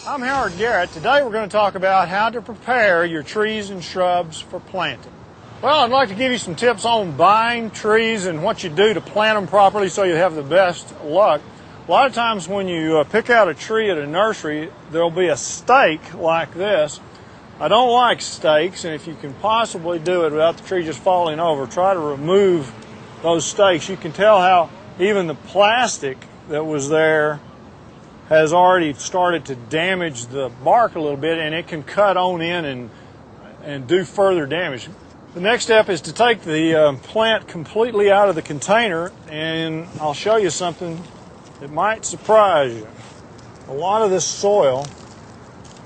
I'm Howard Garrett. Today we're going to talk about how to prepare your trees and shrubs for planting. Well, I'd like to give you some tips on buying trees and what you do to plant them properly so you have the best luck. A lot of times when you pick out a tree at a nursery, there'll be a stake like this. I don't like stakes, and if you can possibly do it without the tree just falling over, try to remove those stakes. You can tell how even the plastic that was there has already started to damage the bark a little bit, and it can cut on in and do further damage. The next step is to take the plant completely out of the container, and I'll show you something that might surprise you. A lot of this soil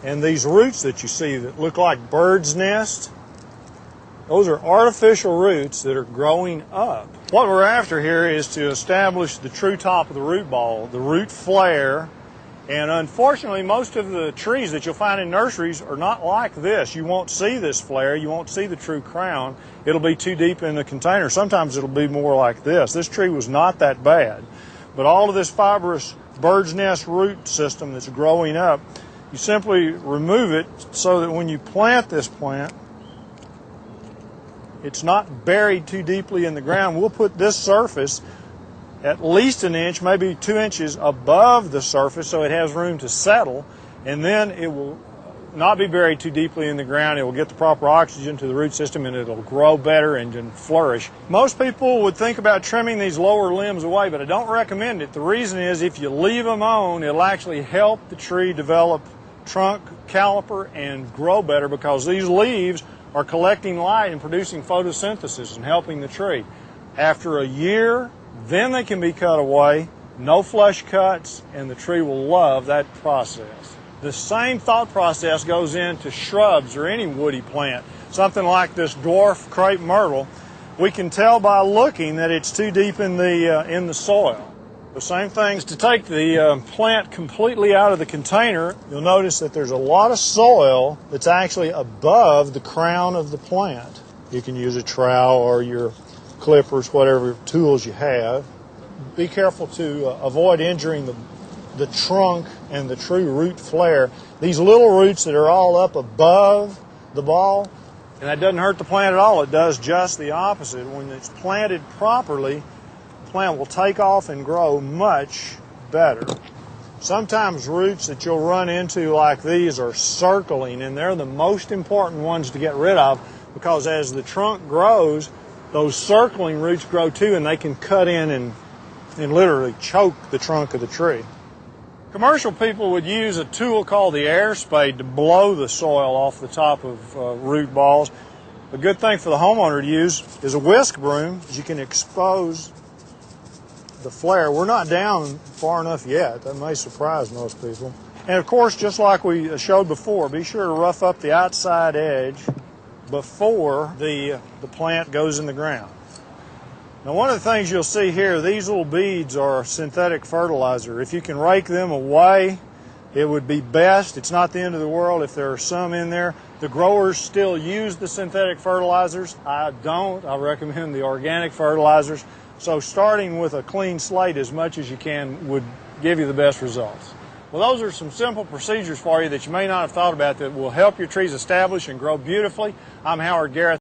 and these roots that you see that look like birds' nests, those are artificial roots that are growing up. What we're after here is to establish the true top of the root ball, the root flare. And unfortunately, most of the trees that you'll find in nurseries are not like this. You won't see this flare. You won't see the true crown. It'll be too deep in the container. Sometimes it'll be more like this. This tree was not that bad. But all of this fibrous bird's nest root system that's growing up, you simply remove it so that when you plant this plant, it's not buried too deeply in the ground. We'll put this surface at least an inch, maybe 2 inches above the surface so it has room to settle, and then it will not be buried too deeply in the ground. It will get the proper oxygen to the root system and it'll grow better and flourish. Most people would think about trimming these lower limbs away, but I don't recommend it. The reason is if you leave them on, it'll actually help the tree develop trunk caliper and grow better, because these leaves are collecting light and producing photosynthesis and helping the tree. After a year, then they can be cut away, no flush cuts, and the tree will love that process. The same thought process goes into shrubs or any woody plant. Something like this dwarf crepe myrtle, we can tell by looking that it's too deep in the soil. The same thing is to take the plant completely out of the container. You'll notice that there's a lot of soil that's actually above the crown of the plant. You can use a trowel or your clippers, whatever tools you have. Be careful to avoid injuring the trunk and the true root flare. These little roots that are all up above the ball, and that doesn't hurt the plant at all. It does just the opposite. When it's planted properly, the plant will take off and grow much better. Sometimes roots that you'll run into like these are circling, and they're the most important ones to get rid of, because as the trunk grows, those circling roots grow too, and they can cut in and literally choke the trunk of the tree. Commercial people would use a tool called the air spade to blow the soil off the top of root balls. A good thing for the homeowner to use is a whisk broom, as you can expose the flare. We're not down far enough yet. That may surprise most people. And of course, just like we showed before, be sure to rough up the outside edge before the plant goes in the ground. Now, one of the things you'll see here, these little beads are synthetic fertilizer. If you can rake them away, it would be best. It's not the end of the world if there are some in there. The growers still use the synthetic fertilizers. I don't. I recommend the organic fertilizers. So starting with a clean slate as much as you can would give you the best results. Well, those are some simple procedures for you that you may not have thought about that will help your trees establish and grow beautifully. I'm Howard Garrett.